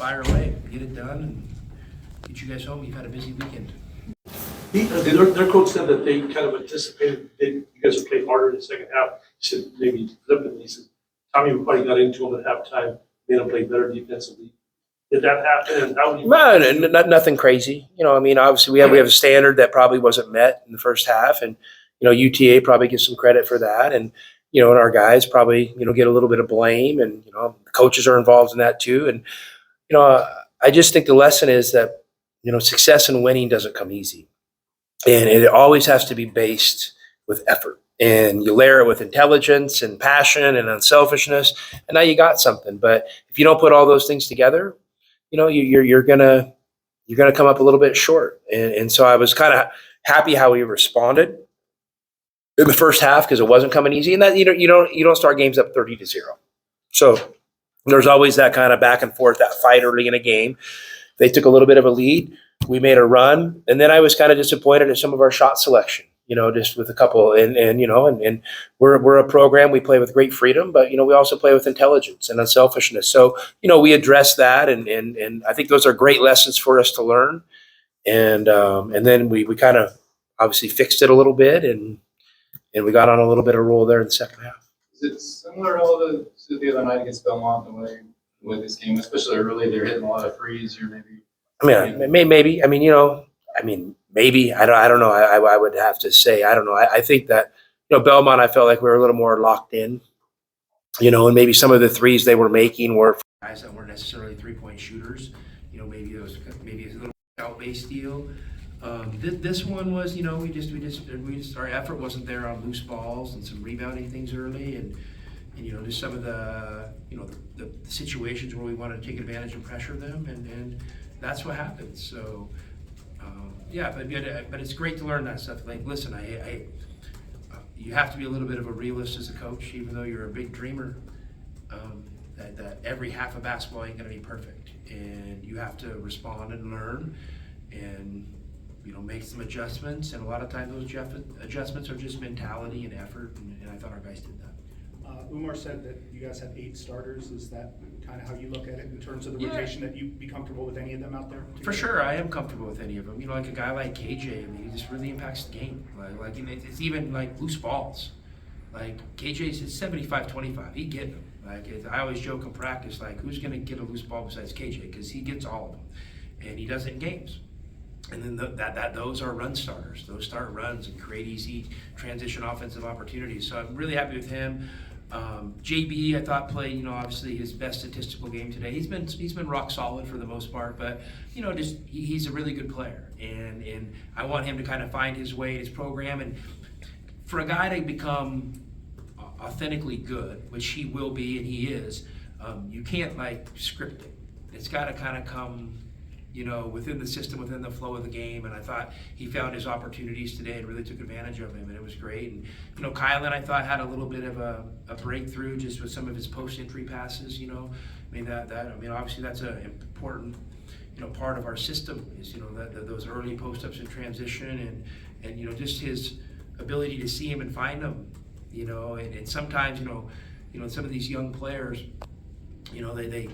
fire away, get it done, and get you guys home. You've had a busy weekend. Their coach said that they kind of anticipated you guys would play harder in the second half. He said maybe flip it. He said Tommy probably got into him at halftime, made him play better defensively. Did that happen? And how do you? No, nothing crazy. I mean, obviously we have a standard that probably wasn't met in the first half, and UTA probably gets some credit for that, and and our guys probably get a little bit of blame, and the coaches are involved in that too, and I just think the lesson is that success and winning doesn't come easy, and it always has to be based with effort, and you layer it with intelligence and passion and unselfishness, and now you got something. But if you don't put all those things together, you're gonna come up a little bit short. And so I was kind of happy how we responded in the first half because it wasn't coming easy. And that you don't start games up 30-0. So there's always that kind of back and forth, that fight early in a game. They took a little bit of a lead. We made a run, and then I was kind of disappointed at some of our shot selection. Just with a couple, and we're a program. We play with great freedom, but we also play with intelligence and unselfishness. So we address that, and I think those are great lessons for us to learn. And then we kind of obviously fixed it a little bit, and we got on a little bit of roll there in the second half. Is it similar to the other night against Belmont, the way with this game, especially early, they're hitting a lot of threes, or maybe? Maybe. Maybe. I don't know. I would have to say, I don't know. I think that, Belmont, I felt like we were a little more locked in, and maybe some of the threes they were making were guys that weren't necessarily 3-point shooters. Maybe a little out-based deal. This one was, we just our effort wasn't there on loose balls and some rebounding things early, and just some of the situations where we wanted to take advantage and pressure them, and that's what happened. So. But it's great to learn that stuff. Like, listen, you have to be a little bit of a realist as a coach, even though you're a big dreamer. That every half of basketball ain't going to be perfect, and you have to respond and learn, and make some adjustments. And a lot of times those adjustments are just mentality and effort, and I thought our guys did that. Umar said that you guys have 8 starters. Is that kind of how you look at it in terms of the rotation, that you'd be comfortable with any of them out there? For sure, I am comfortable with any of them. Like a guy like KJ, he just really impacts the game. Like it's even like loose balls. Like KJ's 75-25. He get them. I always joke in practice, who's going to get a loose ball besides KJ? Because he gets all of them, and he does it in games. And then those are run starters. Those start runs and create easy transition offensive opportunities. So I'm really happy with him. JB, I thought played, obviously his best statistical game today. He's been rock solid for the most part, but he's a really good player, and I want him to kind of find his way in his program. And for a guy to become authentically good, which he will be and he is, you can't script it. It's got to kind of come within the system, within the flow of the game. And I thought he found his opportunities today and really took advantage of him, and it was great. And Kylan, I thought, had a little bit of a breakthrough just with some of his post-entry passes. Obviously that's an important part of our system is those early post-ups in transition, and just his ability to see him and find them. And sometimes some of these young players, they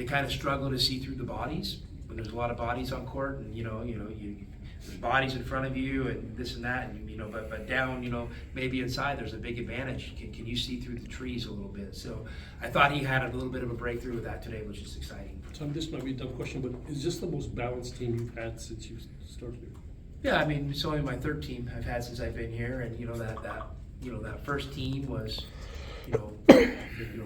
kind of struggle to see through the bodies. When there's a lot of bodies on court, and there's bodies in front of you and this and that, and but down, maybe inside there's a big advantage. Can you see through the trees a little bit? So I thought he had a little bit of a breakthrough with that today, which is exciting. Tom, this might be a dumb question, but is this the most balanced team you've had since you started here? Yeah, it's only my third team I've had since I've been here, and that first team was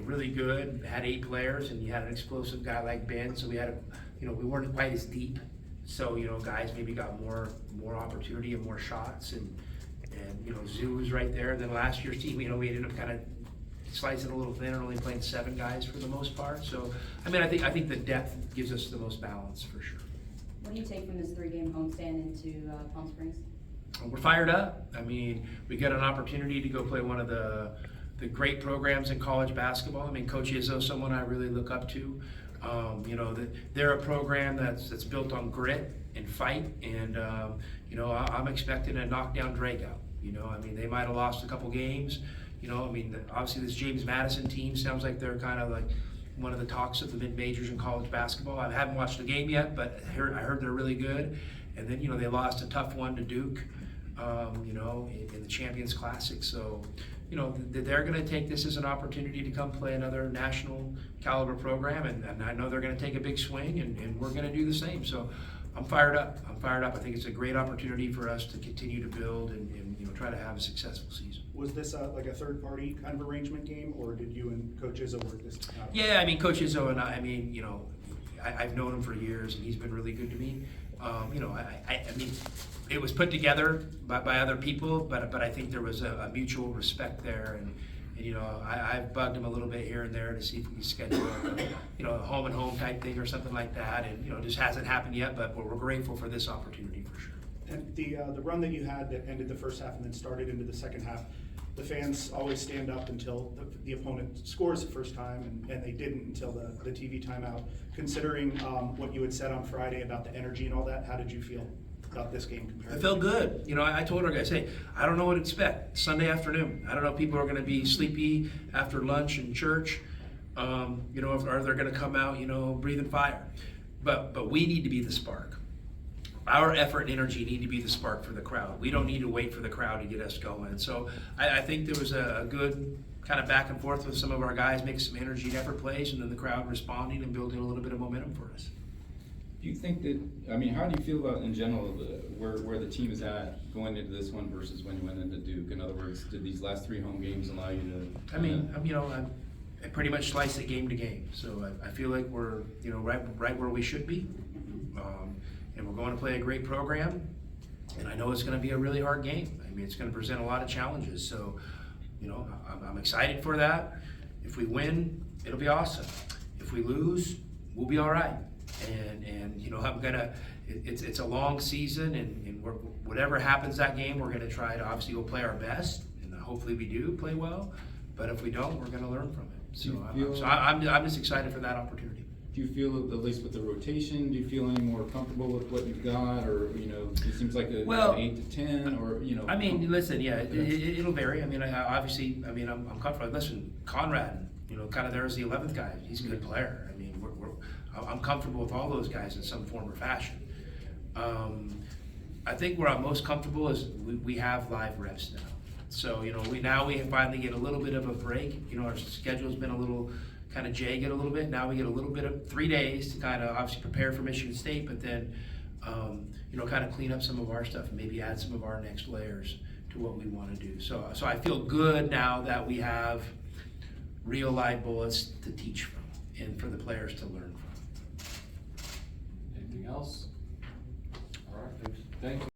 really good, had 8 players, and you had an explosive guy like Ben, so we had we weren't quite as deep, so guys maybe got more opportunity and more shots, and Zoo was right there. And then last year's team, we ended up kind of slicing a little thinner, only playing 7 guys for the most part. So I think the depth gives us the most balance for sure. What do you take from this 3-game homestand into Palm Springs? We're fired up. We got an opportunity to go play one of the great programs in college basketball. Coach Izzo's someone I really look up to. They're a program that's built on grit and fight, and I'm expecting a knockdown drag out. They might have lost a couple games. Obviously this James Madison team sounds like they're kind of one of the talks of the mid-majors in college basketball. I haven't watched the game yet, but I heard they're really good. And then, they lost a tough one to Duke, in the Champions Classic. So, they're going to take this as an opportunity to come play another national caliber program, and I know they're going to take a big swing, and we're going to do the same. So I'm fired up. I think it's a great opportunity for us to continue to build and try to have a successful season. Was this like a third-party kind of arrangement game, or did you and Coach Izzo work this out? Yeah, Coach Izzo and I've known him for years, and he's been really good to me. It was put together by other people, but I think there was a mutual respect there, and I've bugged him a little bit here and there to see if we can schedule a home and home type thing or something like that, and it just hasn't happened yet, but we're grateful for this opportunity for sure. And the run that you had that ended the first half and then started into the second half, the fans always stand up until the opponent scores the first time, and they didn't until the TV timeout. Considering what you had said on Friday about the energy and all that, how did you feel about this game compared? I felt good. I told our guys, hey, I don't know what to expect. Sunday afternoon. I don't know if people are going to be sleepy after lunch and church. If they're going to come out, breathing fire. But we need to be the spark. Our effort and energy need to be the spark for the crowd. We don't need to wait for the crowd to get us going. So I think there was a good kind of back and forth with some of our guys, making some energy and effort plays, and then the crowd responding and building a little bit of momentum for us. Do you think that, how do you feel about, in general, where the team is at going into this one versus when you went into Duke? In other words, did these last 3 home games allow you to? I pretty much slice it game to game. So I feel like we're, right where we should be. And we're going to play a great program. And I know it's going to be a really hard game. It's going to present a lot of challenges. So, I'm excited for that. If we win, it'll be awesome. If we lose, we'll be all right. And it's a long season, and whatever happens that game, we're gonna try to obviously go play our best, and hopefully we do play well. But if we don't, we're gonna learn from it. So I'm just excited for that opportunity. Do you feel, at least with the rotation, do you feel any more comfortable with what you've got, or it seems like an 8 to 10, or Listen, yeah, it'll vary. I'm comfortable. Listen, Conrad, kind of there's the 11th guy. He's a good player. I'm comfortable with all those guys in some form or fashion. I think where I'm most comfortable is we have live reps now. So, we finally get a little bit of a break. Our schedule's been a little kind of jagged a little bit. Now we get a little bit of 3 days to kind of obviously prepare for Michigan State, but then, kind of clean up some of our stuff and maybe add some of our next layers to what we want to do. So I feel good now that we have real live bullets to teach from and for the players to learn from. Anything else? All right, thank you.